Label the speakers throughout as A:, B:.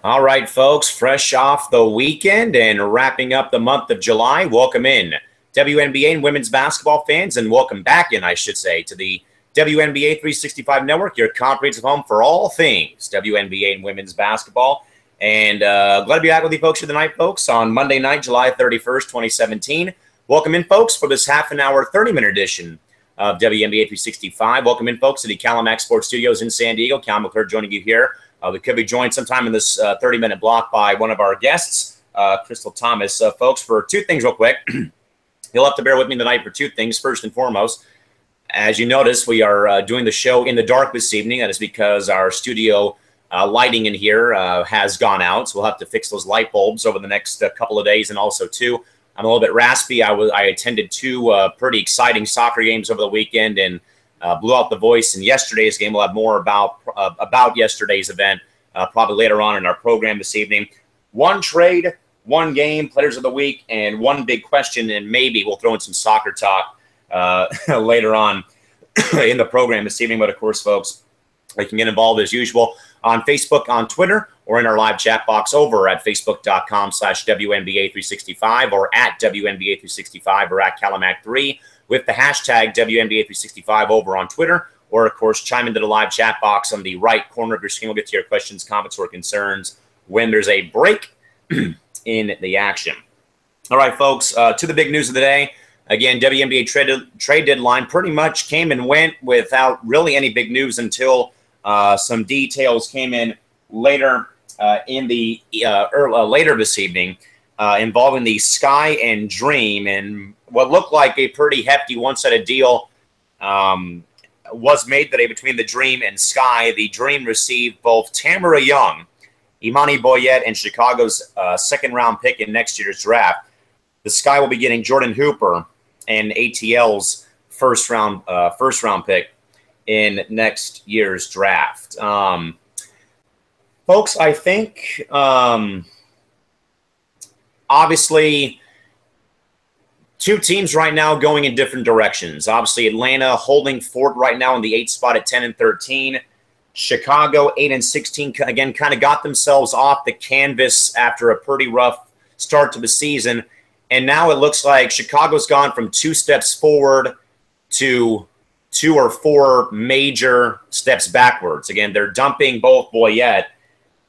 A: All right, folks, fresh off the weekend and wrapping up the month of July, welcome in WNBA and women's basketball fans, and welcome back in, I should say, to the WNBA 365 Network, your comprehensive home for all things WNBA and women's basketball. And glad to be back with you folks here tonight, folks, on Monday night, July 31st, 2017. Welcome in, folks, for this half an hour, 30-minute edition of WNBA 365. Welcome in, folks, to the Calamax Sports Studios in San Diego. Cal McClure joining you here. We could be joined sometime in this 30-minute block by one of our guests, Crystal Thomas. Folks, for two things real quick. You'll have to bear with me tonight for two things. First and foremost, as you notice, we are doing the show in the dark this evening. That is because our studio lighting in here has gone out, so we'll have to fix those light bulbs over the next couple of days. And also, too, I'm a little bit raspy. I attended two pretty exciting soccer games over the weekend and blew out the voice in yesterday's game. We'll have more about yesterday's event probably later on in our program this evening. One trade, one game, players of the week, and one big question, and maybe we'll throw in some soccer talk later on in the program this evening. But, of course, folks, you can get involved as usual on Facebook, on Twitter, or in our live chat box over at facebook.com/WNBA365 or at WNBA365 or at Calamac3. with the hashtag WNBA365 over on Twitter, or, of course, chime into the live chat box on the right corner of your screen. We'll get to your questions, comments, or concerns when there's a break in the action. All right, folks, to the big news of the day. Again, WNBA trade deadline pretty much came and went without really any big news until some details came in later later this evening involving the Sky and Dream, and what looked like a pretty hefty one-sided deal was made today between the Dream and Sky. The Dream received both Tamara Young, Imani Boyette, and Chicago's second-round pick in next year's draft. The Sky will be getting Jordan Hooper and ATL's first-round pick in next year's draft. Folks, I think obviously two teams right now going in different directions. Obviously, Atlanta holding fort right now in the 8th spot at 10-13. Chicago 8-16. Again, kind of got themselves off the canvas after a pretty rough start to the season. And now it looks like Chicago's gone from 2 steps forward to 2 or 4 major steps backwards. Again, they're dumping both Boyette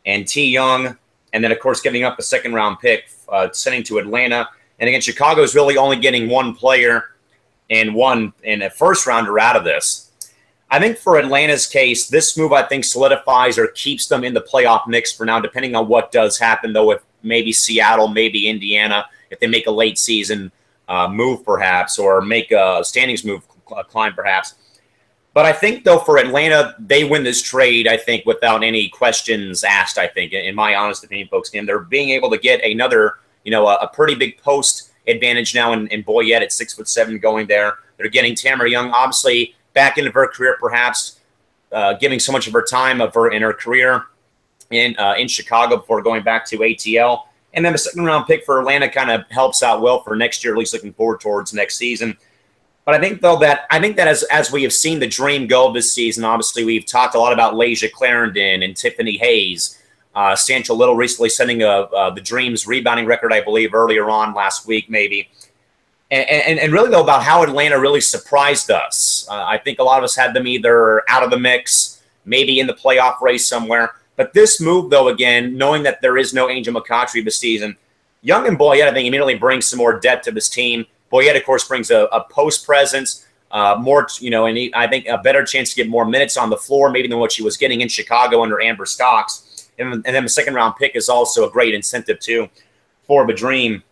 A: and T. Young, and then, of course, giving up a second-round pick, sending to Atlanta. And again, Chicago's really only getting one player and a first-rounder out of this. I think for Atlanta's case, this move, I think, solidifies or keeps them in the playoff mix for now, depending on what does happen, though, if maybe Seattle, maybe Indiana, if they make a late-season move perhaps, or make a standings move climb perhaps. But I think, though, for Atlanta, they win this trade, I think, without any questions asked, I think, in my honest opinion, folks. And they're being able to get another, a pretty big post advantage now in Boyette at 6'7" going there. They're getting Tamara Young, obviously, back into her career, perhaps giving so much of her time in her career in Chicago before going back to ATL. And then the second-round pick for Atlanta kind of helps out well for next year, at least looking forward towards next season. But I think, though, that as we have seen the Dream go this season, obviously we've talked a lot about Lasia Clarendon and Tiffany Hayes. Sancho Little recently sending the Dream's rebounding record, I believe, earlier on last week maybe. And really, though, about how Atlanta really surprised us. I think a lot of us had them either out of the mix, maybe in the playoff race somewhere. But this move, though, again, knowing that there is no Angel McCoughtry this season, Young and Boyette, I think, immediately bring some more depth to this team. Boyette, of course, brings a post presence, more, and I think a better chance to get more minutes on the floor, maybe than what she was getting in Chicago under Amber Stocks. And then the second-round pick is also a great incentive, too, for the Dream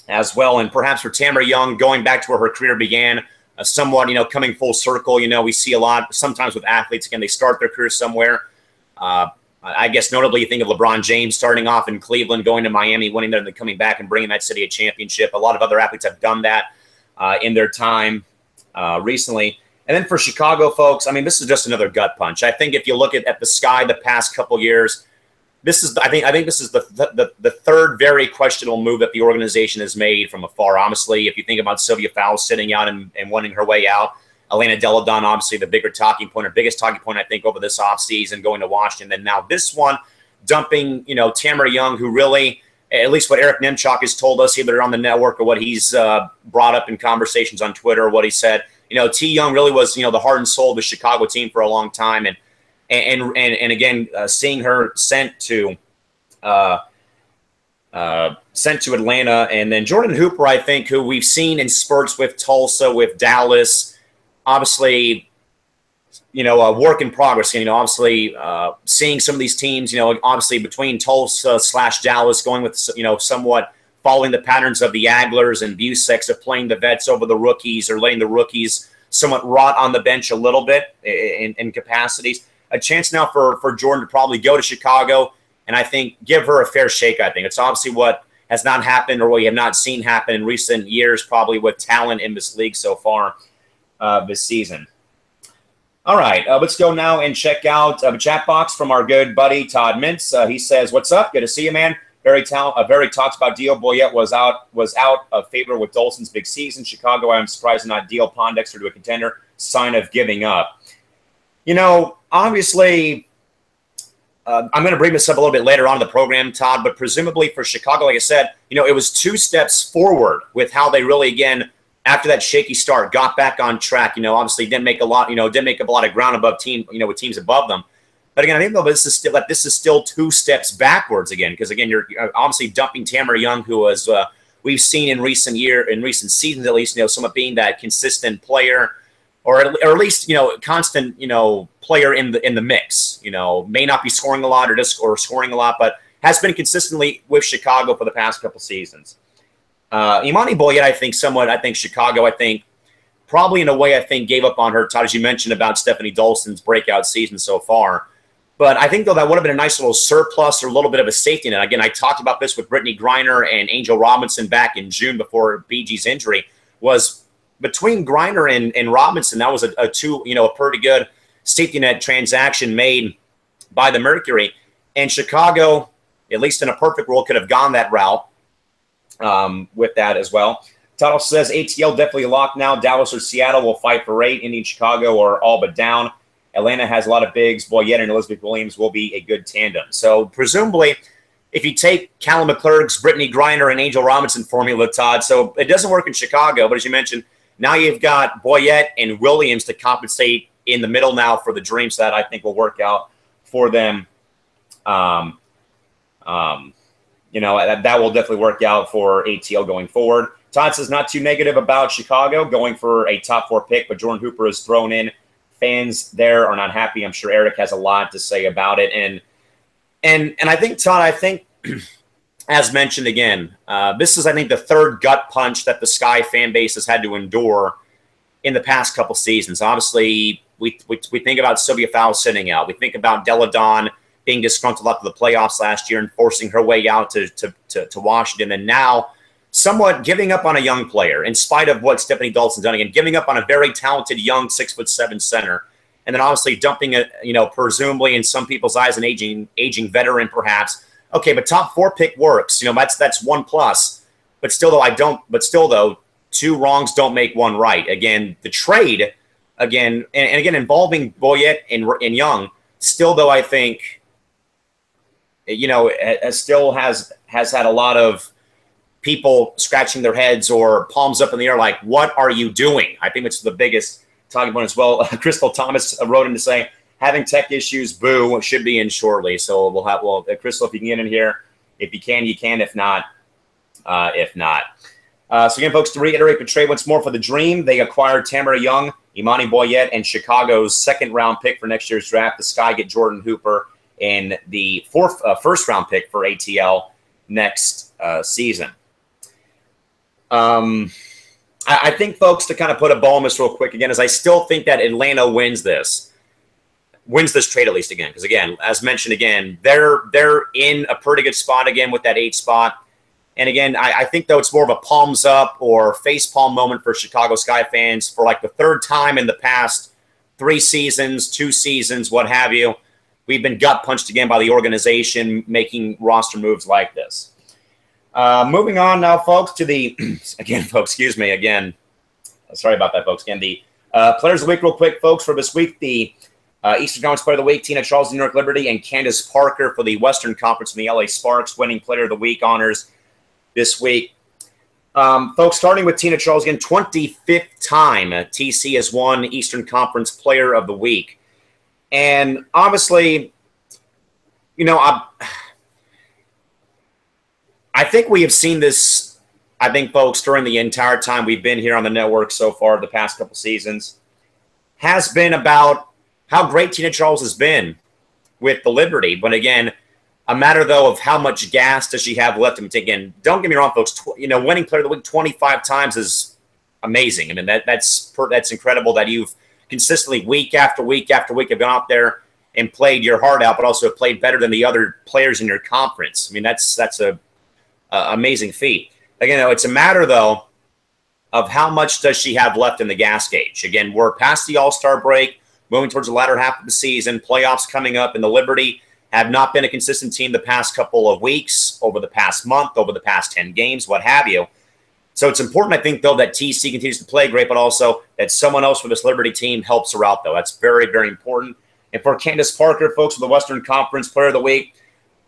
A: as well. And perhaps for Tamara Young, going back to where her career began, somewhat, coming full circle. We see a lot sometimes with athletes, again, they start their career somewhere. I guess notably you think of LeBron James starting off in Cleveland, going to Miami, winning there, and then coming back and bringing that city a championship. A lot of other athletes have done that in their time recently. And then for Chicago, folks, I mean, this is just another gut punch. I think if you look at the Sky the past couple years, this is I think this is the third very questionable move that the organization has made from afar. Honestly, if you think about Sylvia Fowles sitting out and winning her way out, Elena Deladon, obviously the biggest talking point, I think, over this offseason, going to Washington. And now this one, dumping, Tamara Young, who really, at least what Eric Nemchuk has told us, either on the network or what he's brought up in conversations on Twitter, or what he said, T. Young really was, the heart and soul of the Chicago team for a long time. And again, seeing her sent to Atlanta, and then Jordan Hooper, I think, who we've seen in spurts with Tulsa, with Dallas, obviously, a work in progress. Obviously, seeing some of these teams, obviously between Tulsa / Dallas, going with, somewhat following the patterns of the Aglers and Busex of playing the vets over the rookies, or letting the rookies somewhat rot on the bench a little bit in capacities. A chance now for Jordan to probably go to Chicago, and I think give her a fair shake. I think it's obviously what has not happened, or what we have not seen happen in recent years, probably with talent in this league so far this season. All right, let's go now and check out the chat box from our good buddy Todd Mintz. He says, "What's up? Good to see you, man. Barry talks about Dio Boyette was out of favor with Dolson's big season. Chicago, I'm surprised not deal Pondexter to a contender. Sign of giving up." Obviously, I'm going to bring this up a little bit later on in the program, Todd, but presumably for Chicago, like I said, it was 2 steps forward with how they really, again, after that shaky start, got back on track. Obviously didn't make a lot, didn't make up a lot of ground above with teams above them. But again, I think though this is still 2 steps backwards again, because again, you're obviously dumping Tamara Young, who was we've seen in recent seasons at least, somewhat being that consistent player, or at least constant player in the mix. May not be scoring a lot or scoring a lot, but has been consistently with Chicago for the past couple seasons. Imani Boyette, I think Chicago, probably in a way, gave up on her, Todd, as you mentioned about Stephanie Dolson's breakout season so far. But I think, though, that would have been a nice little surplus or a little bit of a safety net. Again, I talked about this with Brittany Griner and Angel Robinson back in June before BG's injury. Was between Griner and Robinson, that was a pretty good safety net transaction made by the Mercury. And Chicago, at least in a perfect world, could have gone that route with that as well. Tuttle says ATL definitely locked now. Dallas or Seattle will fight for 8. Indy and Chicago are all but down. Atlanta has a lot of bigs. Boyette and Elizabeth Williams will be a good tandem. So presumably, if you take Callum McClurg's, Brittany Griner, and Angel Robinson formula, Todd, so it doesn't work in Chicago, but as you mentioned, now you've got Boyette and Williams to compensate in the middle now for the dreams that I think will work out for them. That will definitely work out for ATL going forward. Todd says not too negative about Chicago going for a top 4 pick, but Jordan Hooper is thrown in. Fans there are not happy. I'm sure Eric has a lot to say about it. And I think, Todd, as mentioned again, this is, I think, the 3rd gut punch that the Sky fan base has had to endure in the past couple seasons. Obviously, we think about Sylvia Fowle sitting out. We think about Della Dawn being disgruntled after the playoffs last year and forcing her way out to Washington. And now somewhat giving up on a young player in spite of what Stephanie Dolson's done, again, giving up on a very talented young 6'7" center. And then obviously dumping it, presumably in some people's eyes, an aging veteran perhaps. Okay, but top 4 pick works. That's 1 plus. But still, though, 2 wrongs don't make 1 right. Again, the trade, again, and again, involving Boyette and Young, still, though, I think, still has had a lot of people scratching their heads or palms up in the air like, what are you doing? I think it's the biggest talking point as well. Crystal Thomas wrote in to say, having tech issues, boo, should be in shortly. So Crystal, if you can get in here, if you can, you can. If not, if not. So again, folks, to reiterate the trade once more for the Dream, they acquired Tamara Young, Imani Boyette, and Chicago's 2nd-round pick for next year's draft. The Sky get Jordan Hooper and the 1st-round pick for ATL next season. I think, folks, to kind of put a bow on this real quick again, is I still think that Atlanta wins this trade at least again. Because again, as mentioned again, they're in a pretty good spot again with that 8 spot. And again, I think though it's more of a palms up or face palm moment for Chicago Sky fans for like the 3rd time in the past 3 seasons, 2 seasons, what have you. We've been gut punched again by the organization making roster moves like this. Moving on now, folks, to the again, folks, excuse me again. Sorry about that, folks. Again, the players of the week, real quick, folks, for this week. The Eastern Conference Player of the Week, Tina Charles, New York Liberty, and Candace Parker for the Western Conference from the LA Sparks, winning Player of the Week honors this week. Folks, starting with Tina Charles again, 25th time TC has won Eastern Conference Player of the Week. And obviously, you know, I think we have seen this, I think, folks, during the entire time we've been here on the network so far, the past couple seasons, has been about how great Tina Charles has been with the Liberty. But again, a matter, though, of how much gas does she have left. Again, don't get me wrong, folks. Winning Player of the Week 25 times is amazing. I mean, that's incredible that you've consistently, week after week after week, have gone out there and played your heart out, but also played better than the other players in your conference. I mean, that's a amazing feat. Again, though, it's a matter, though, of how much does she have left in the gas gauge. Again, we're past the All-Star break, moving towards the latter half of the season, playoffs coming up, and the Liberty have not been a consistent team the past couple of weeks, over the past month, over the past 10 games, what have you. So it's important, I think, though, that TC continues to play great, but also that someone else for this Liberty team helps her out, though. That's very, very important. And for Candace Parker, folks, with the Western Conference Player of the Week,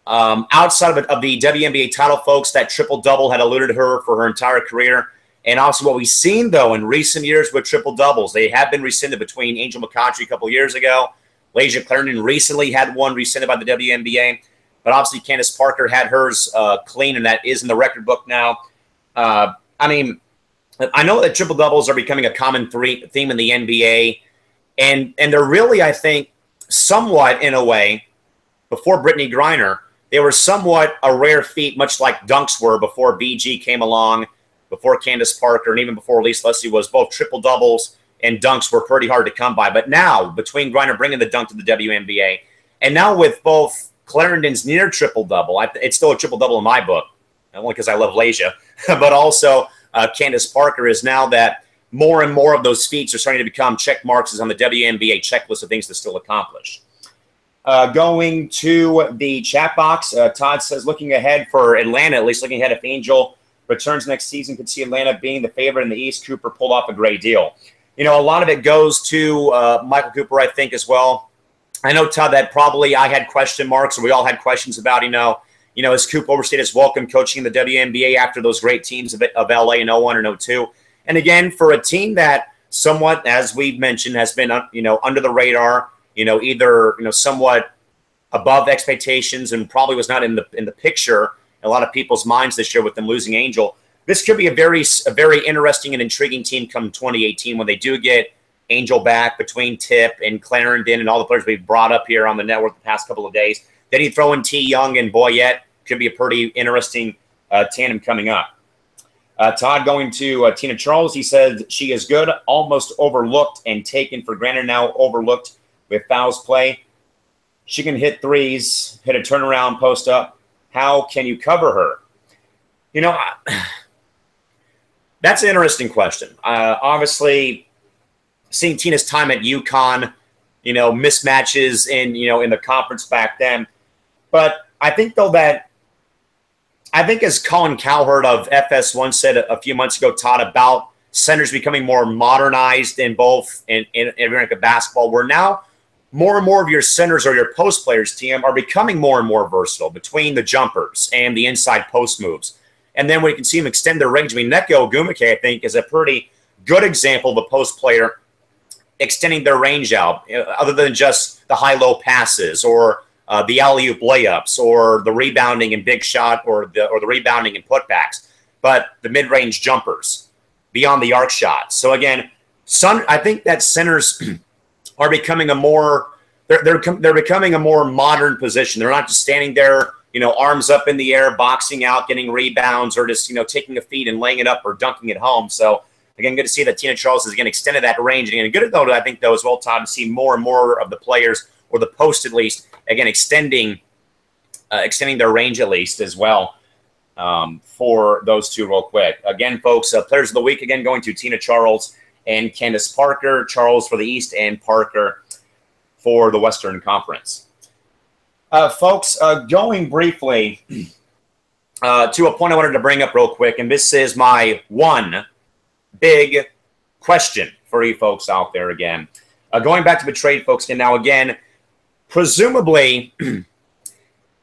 A: outside of the WNBA title, folks, that triple-double had eluded her for her entire career. And also what we've seen, though, in recent years with triple-doubles, they have been rescinded between Angel McCoughtry a couple years ago. Lasia Clarendon recently had one rescinded by the WNBA. But obviously Candace Parker had hers clean, and that is in the record book now. I mean, I know that triple-doubles are becoming a common theme in the NBA. And they're really, I think, somewhat, in a way, before Brittany Griner, they were somewhat a rare feat, much like dunks were before BG came along, before Candace Parker, and even before Elise Leslie was. Both triple-doubles and dunks were pretty hard to come by. But now, between Griner bringing the dunk to the WNBA, and now with both Clarendon's near triple-double, it's still a triple-double in my book, only because I love Lasia, but also Candace Parker is now that more and more of those feats are starting to become check marks on the WNBA checklist of things to still accomplish. Going to the chat box, Todd says, looking ahead for Atlanta, at least looking ahead if Angel returns next season, could see Atlanta being the favorite in the East. Cooper pulled off a great deal. You know, a lot of it goes to Michael Cooper, I think, as well. I know, Todd, that probably I had question marks, or we all had questions about, has Cooper overstayed his welcome coaching in the WNBA after those great teams of LA in 01 and 02? And again, for a team that somewhat, as we've mentioned, has been, under the radar, either, somewhat above expectations and probably was not in the picture in a lot of people's minds this year with them losing Angel. This could be a very interesting and intriguing team come 2018 when they do get Angel back, between Tip and Clarendon and all the players we've brought up here on the network the past couple of days. Then you throw in T. Young and Boyette. Could be a pretty interesting tandem coming up. Todd, going to Tina Charles, he said she is good, almost overlooked and taken for granted, now overlooked with fouls play. She can hit threes, hit a turnaround, post up. How can you cover her? That's an interesting question. Obviously, seeing Tina's time at UConn, mismatches in the conference back then. But I think, though, that as Colin Cowherd of FS1 said a few months ago, Todd, about centers becoming more modernized in both in American basketball, where now more and more of your centers or your post players, TM, are becoming more and more versatile between the jumpers and the inside post moves. And then we can see them extend their range. I mean, Neko Ogumike, I think, is a pretty good example of a post player extending their range out, other than just the high-low passes or the alley-oop layups or the rebounding and big shot or the rebounding and putbacks, but the mid-range jumpers beyond the arc shot. So again, I think that centers are becoming they're becoming a more modern position. They're not just standing there, arms up in the air, boxing out, getting rebounds, or just, taking a feed and laying it up or dunking it home. So again, good to see that Tina Charles has again extended that range. And again, good though, I think, though, as well, Todd, to see more and more of the players, or the post at least, again, extending their range at least as well for those two real quick. Again, folks, players of the week, again, going to Tina Charles and Candace Parker. Charles for the East and Parker for the Western Conference. Folks, going briefly to a point I wanted to bring up real quick, and this is my one big question for you folks out there again. Going back to the trade, folks, and now again, presumably,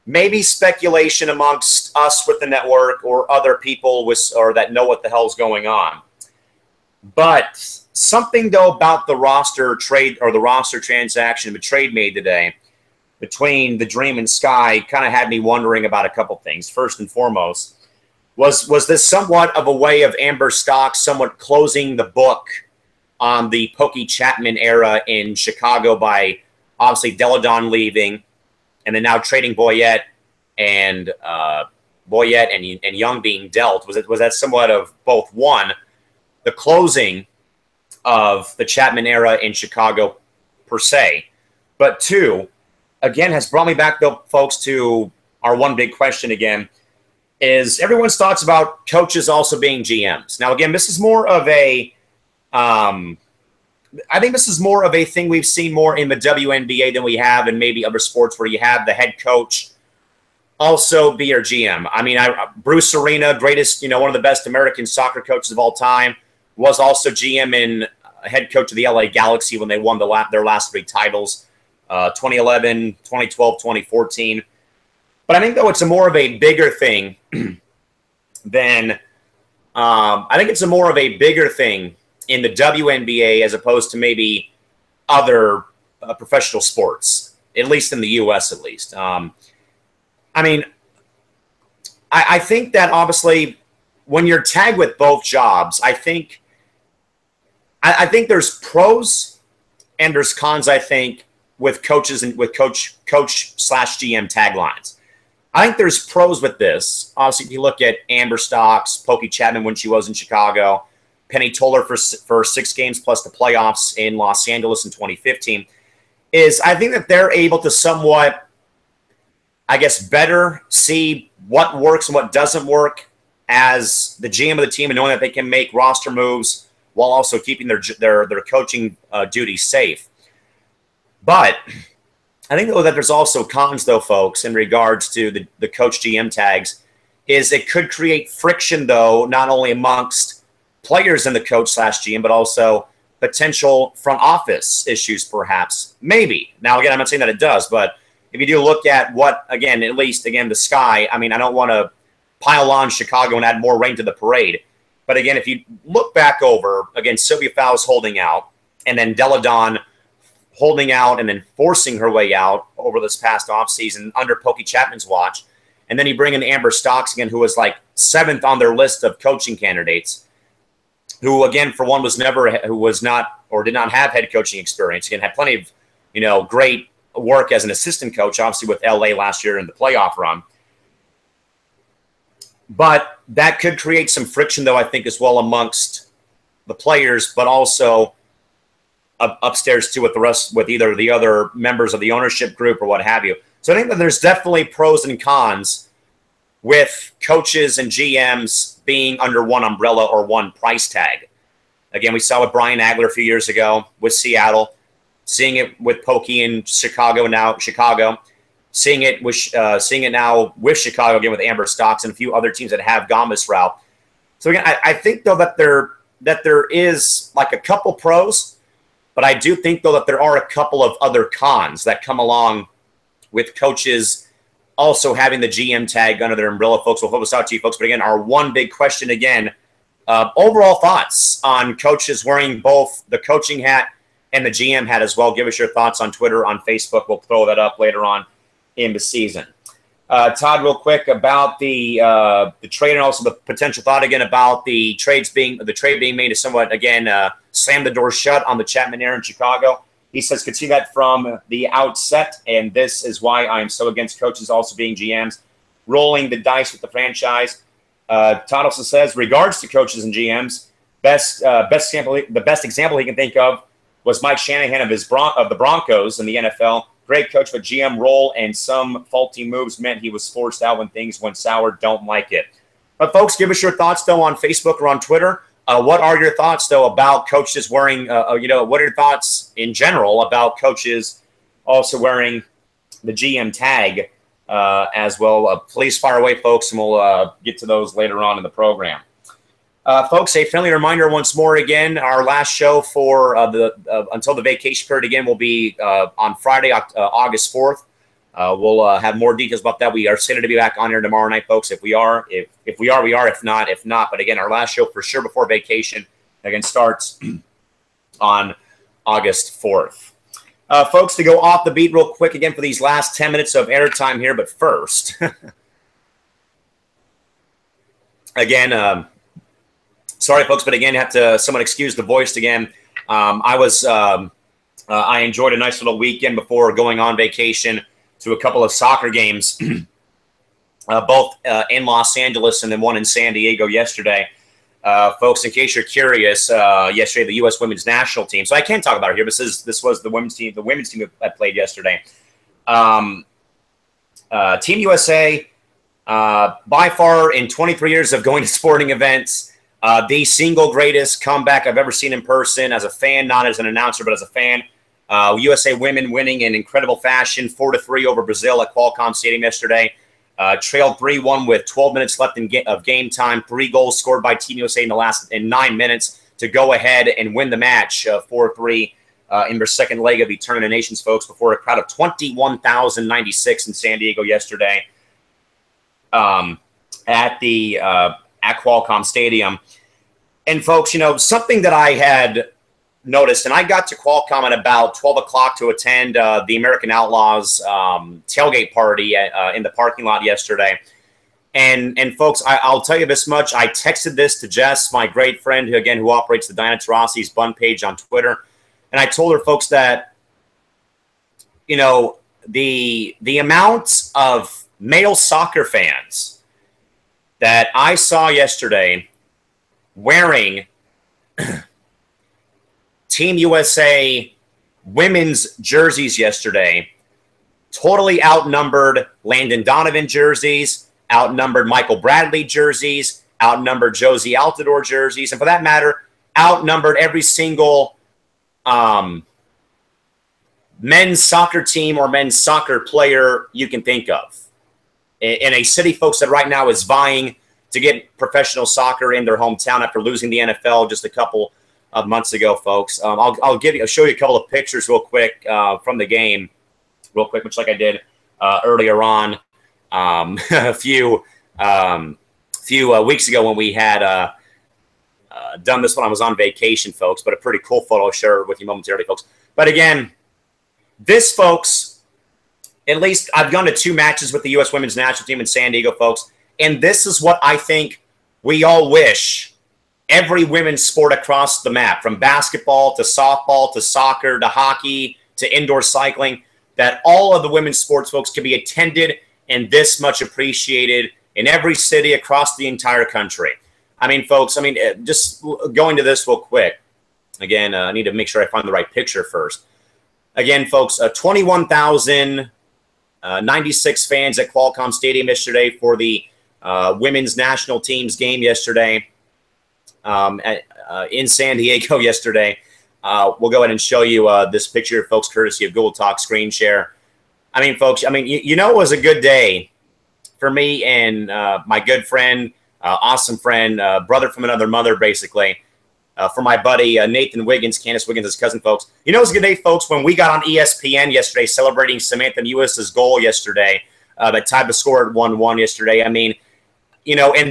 A: maybe speculation amongst us with the network or other people or that know what the hell's going on. But something, though, about the roster trade or the roster transaction, the trade made today between the Dream and Sky kind of had me wondering about a couple things. First and foremost, was this somewhat of a way of Amber Stocks somewhat closing the book on the Pokey Chapman era in Chicago by obviously Deladon leaving and then now trading Boyette and Young being dealt? Was that somewhat of both, one, the closing of the Chapman era in Chicago per se, but two, again, has brought me back, though, folks, to our one big question again, is everyone's thoughts about coaches also being GMs. Now, again, this is more of a I think this is more of a thing we've seen more in the WNBA than we have in maybe other sports where you have the head coach also be your GM. I mean, Bruce Arena, greatest, one of the best American soccer coaches of all time, was also GM and head coach of the LA Galaxy when they won their last 3 titles, 2011, 2012, 2014. But I think, though, it's a more of a bigger thing than I think it's a more of a bigger thing in the WNBA as opposed to maybe other professional sports, at least in the U.S. at least. I mean, I think that obviously when you're tagged with both jobs, I think there's pros and there's cons, I think, with coaches and with coach/GM taglines. I think there's pros with this. Obviously, if you look at Amber Stocks, Pokey Chapman when she was in Chicago, Penny Toller for 6 games plus the playoffs in Los Angeles in 2015, is I think that they're able to somewhat, I guess, better see what works and what doesn't work as the GM of the team and knowing that they can make roster moves while also keeping their coaching duties safe. But I think, though, that there's also cons, though, folks, in regards to the coach GM tags, is it could create friction, though, not only amongst players in the coach/GM, but also potential front office issues, perhaps. Maybe. Now, again, I'm not saying that it does, but if you do look at what, again, at least, again, the Sky, I mean, I don't want to pile on Chicago and add more rain to the parade. But, again, if you look back over, again, Sylvia Fowles holding out, and then Deladon holding out and then forcing her way out over this past offseason under Pokey Chapman's watch. And then you bring in Amber Stocks again, who was like 7th on their list of coaching candidates, who, again, for one, did not have head coaching experience. Again, had plenty of, great work as an assistant coach, obviously with LA last year in the playoff run. But that could create some friction, though, I think, as well amongst the players, but also upstairs too with either the other members of the ownership group or what have you. So I think that there's definitely pros and cons with coaches and GMs being under one umbrella or one price tag. Again, we saw with Brian Agler a few years ago with Seattle, seeing it with Pokey in Chicago, seeing it now with Chicago again with Amber Stocks and a few other teams that have gone this route. So again, I think, though, that there is like a couple pros. But I do think, though, that there are a couple of other cons that come along with coaches also having the GM tag under their umbrella, folks. We'll focus out to you, folks. But again, our one big question again, overall thoughts on coaches wearing both the coaching hat and the GM hat as well. Give us your thoughts on Twitter, on Facebook. We'll throw that up later on in the season. Todd, real quick about the trade and also the potential thought again about the trade being made to somewhat again slam the door shut on the Chapman era in Chicago. He says could see that from the outset, and this is why I am so against coaches also being GMs, rolling the dice with the franchise. Todd also says regards to coaches and GMs, the best example he can think of was Mike Shanahan of the Broncos in the NFL. Great coach, but GM role and some faulty moves meant he was forced out when things went sour. Don't like it. But, folks, give us your thoughts, though, on Facebook or on Twitter. What are your thoughts, though, about coaches wearing, what are your thoughts in general about coaches also wearing the GM tag as well? Please fire away, folks, and we'll get to those later on in the program. Folks, a friendly reminder once more again, our last show for until the vacation period again will be on Friday, August 4th. We'll have more details about that. We are slated to be back on here tomorrow night, folks. If we are, we are. If not. But again, our last show for sure before vacation again starts on August 4th. Folks, to go off the beat real quick again for these last 10 minutes of airtime here. But first, again, sorry, folks, but again, have to someone excuse the voice again. I enjoyed a nice little weekend before going on vacation to a couple of soccer games, both in Los Angeles and then one in San Diego yesterday. Folks, in case you're curious, yesterday the U.S. women's national team. So I can't talk about it here, but this was the women's team. The women's team that played yesterday. Team USA, by far in 23 years of going to sporting events, the single greatest comeback I've ever seen in person as a fan, not as an announcer, but as a fan. USA women winning in incredible fashion, 4-3 over Brazil at Qualcomm Stadium yesterday. Trailed 3-1 with 12 minutes left of game time. 3 goals scored by Team USA in 9 minutes to go ahead and win the match 4-3 in their second leg of the Tournament of Nations, folks, before a crowd of 21,096 in San Diego yesterday at Qualcomm Stadium. And folks, something that I had noticed, and I got to Qualcomm at about 12 o'clock to attend the American Outlaws tailgate party in the parking lot yesterday. And folks, I'll tell you this much. I texted this to Jess, my great friend, who operates the Diana Taurasi's Bun page on Twitter. And I told her, folks, that, the amount of male soccer fans that I saw yesterday wearing Team USA women's jerseys yesterday totally outnumbered Landon Donovan jerseys, outnumbered Michael Bradley jerseys, outnumbered Josie Altidore jerseys, and for that matter, outnumbered every single men's soccer team or men's soccer player you can think of. In a city, folks, that right now is vying to get professional soccer in their hometown after losing the NFL just a couple of months ago, folks. I'll show you a couple of pictures real quick from the game, real quick, much like I did earlier on a few weeks ago when we had done this when I was on vacation, folks. But a pretty cool photo I'll share with you momentarily, folks. But again, this, folks, at least I've gone to 2 matches with the U.S. women's national team in San Diego, folks. And this is what I think we all wish every women's sport across the map, from basketball to softball to soccer to hockey to indoor cycling, that all of the women's sports, folks, can be attended and this much appreciated in every city across the entire country. I mean, folks, just going to this real quick. Again, I need to make sure I find the right picture first. Again, folks, 21,096 fans at Qualcomm Stadium yesterday for the women's national team's game yesterday in San Diego yesterday. We'll go ahead and show you this picture, folks, courtesy of Google Talk screen share. I mean, folks, it was a good day for me and my good friend, awesome friend, brother from another mother, basically, for my buddy Nathan Wiggins, Candace Wiggins' cousin, folks. It was a good day, folks, when we got on ESPN yesterday celebrating Samantha Mewis's goal yesterday that tied the score at 1-1 yesterday. And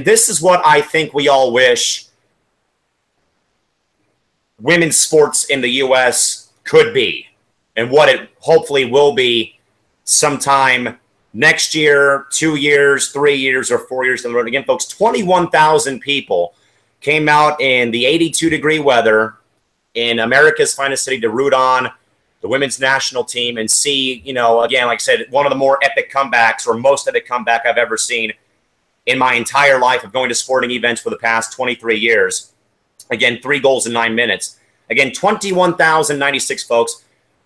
A: this is what I think we all wish women's sports in the U.S. could be, and what it hopefully will be sometime next year, 2 years, 3 years, or 4 years down the road. Again, folks, 21,000 people came out in the 82-degree weather in America's finest city to root on the women's national team and see, again, like I said, one of the more epic comebacks, or most epic comeback I've ever seen in my entire life of going to sporting events for the past 23 years. Again, 3 goals in 9 minutes. Again, 21,096, folks.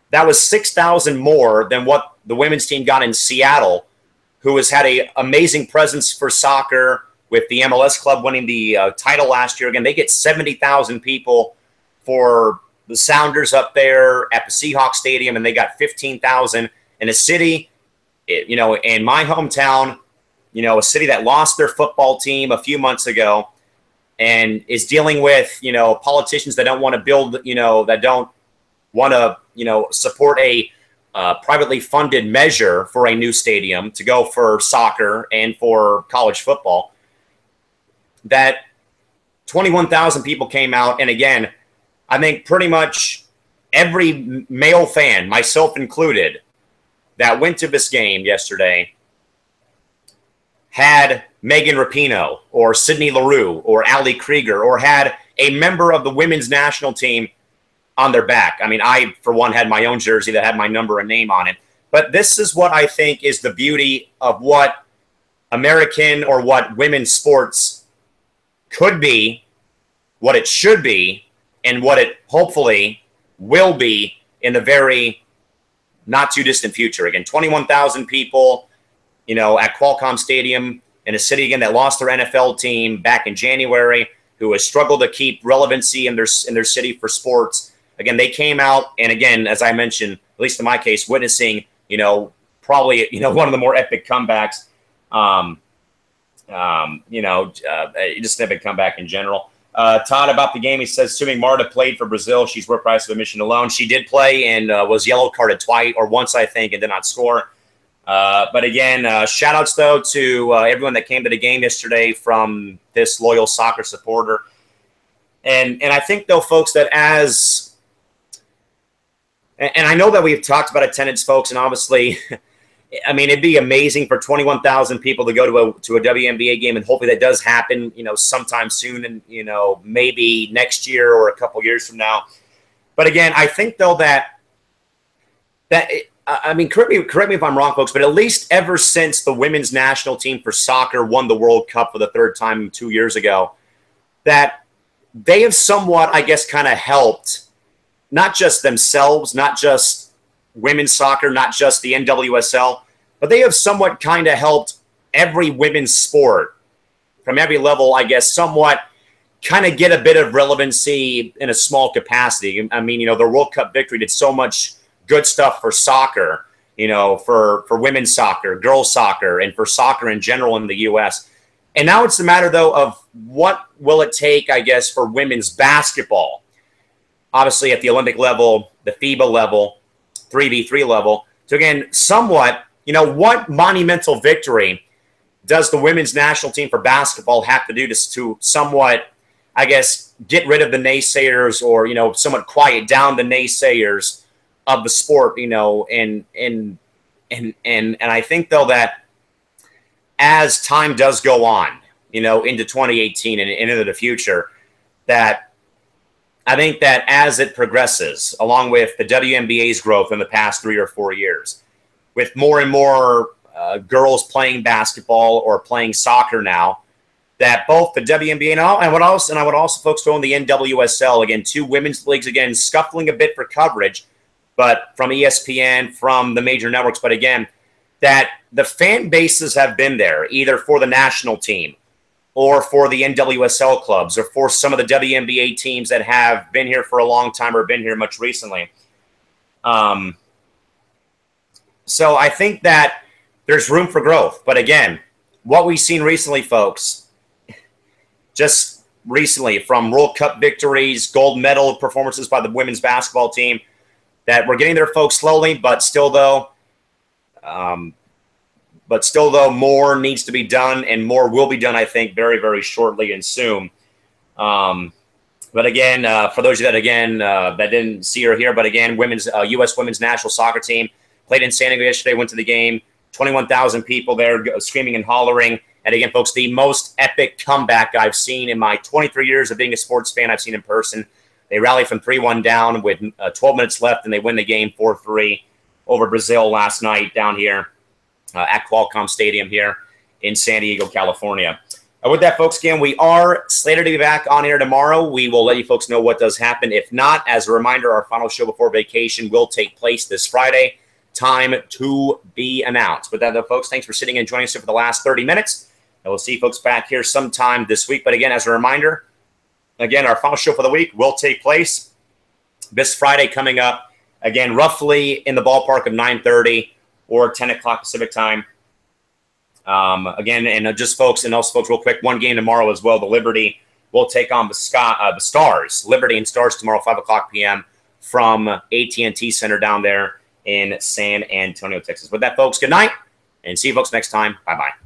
A: That was 6,000 more than what the women's team got in Seattle, who has had an amazing presence for soccer with the MLS club winning the title last year. Again, they get 70,000 people for the Sounders up there at the Seahawks Stadium, and they got 15,000 in a city, in my hometown, a city that lost their football team a few months ago. and is dealing with, politicians that don't want to build, that don't want to, support a privately funded measure for a new stadium to go for soccer and for college football, that 21,000 people came out. And again, I think pretty much every male fan, myself included, that went to this game yesterday had Megan Rapinoe or Sydney Leroux or Ali Krieger or had a member of the women's national team on their back. I mean, I, for one, had my own jersey that had my number and name on it. But this is what I think is the beauty of what American or what women's sports could be, what it should be, and what it hopefully will be in the very not too distant future. Again, 21,000 people, at Qualcomm Stadium in a city, again, that lost their NFL team back in January, who has struggled to keep relevancy in their city for sports. Again, they came out, and again, as I mentioned, at least in my case, witnessing, probably, one of the more epic comebacks, just an epic comeback in general. Todd, about the game, he says, assuming Marta played for Brazil, she's worth price of admission alone. She did play and was yellow carded twice or once, I think, and did not score. But again, shout outs, though, to everyone that came to the game yesterday from this loyal soccer supporter. And I think, though, folks, that and I know that we've talked about attendance, folks, and obviously, I mean, it'd be amazing for 21,000 people to go to a WNBA game, and hopefully that does happen, sometime soon, and maybe next year or a couple years from now. But again, I think though that I mean, correct me if I'm wrong, folks, but at least ever since the women's national team for soccer won the World Cup for the third time 2 years ago, that they have somewhat, I guess, kind of helped not just themselves, not just women's soccer, not just the NWSL, but they have somewhat kind of helped every women's sport from every level, I guess, somewhat kind of get a bit of relevancy in a small capacity. I mean, the World Cup victory did so much good stuff for soccer, for women's soccer, girls soccer, and for soccer in general in the U.S. And now it's a matter, though, of what will it take, I guess, for women's basketball. Obviously, at the Olympic level, the FIBA level, 3v3 level. So again, somewhat, what monumental victory does the women's national team for basketball have to do to somewhat, I guess, get rid of the naysayers or, somewhat quiet down the naysayers of the sport, and I think, though, that as time does go on, into 2018 and into the future, that I think that as it progresses, along with the WNBA's growth in the past 3 or 4 years, with more and more girls playing basketball or playing soccer now, that both the WNBA and I would also folks throw in the NWSL, again, 2 women's leagues, again, scuffling a bit for coverage, but from ESPN, from the major networks, but again, that the fan bases have been there, either for the national team or for the NWSL clubs, or for some of the WNBA teams that have been here for a long time or been here much recently. So I think that there's room for growth. But again, what we've seen recently, folks, just recently from World Cup victories, gold medal performances by the women's basketball team, that we're getting there, folks, slowly, but still, though, more needs to be done, and more will be done, I think, very, very shortly and soon. But again, for those of you that, again, that didn't see or hear, but again, U.S. women's national soccer team played in San Diego yesterday, went to the game, 21,000 people there screaming and hollering. And again, folks, the most epic comeback I've seen in my 23 years of being a sports fan I've seen in person. They rallied from 3-1 down with 12 minutes left, and they win the game 4-3 over Brazil last night down here at Qualcomm Stadium here in San Diego, California. With that, folks, again, we are slated to be back on air tomorrow. We will let you folks know what does happen. If not, as a reminder, our final show before vacation will take place this Friday. Time to be announced. With that, though, folks, thanks for sitting and joining us for the last 30 minutes. And we'll see you folks back here sometime this week. But again, as a reminder, again, our final show for the week will take place this Friday coming up. Again, roughly in the ballpark of 9:30 or 10 o'clock Pacific time. Again, and just folks, and also folks, real quick, one game tomorrow as well, the Liberty will take on the Stars, Liberty and Stars tomorrow, 5 o'clock p.m. from AT&T Center down there in San Antonio, Texas. With that, folks, good night, and see you folks next time. Bye-bye.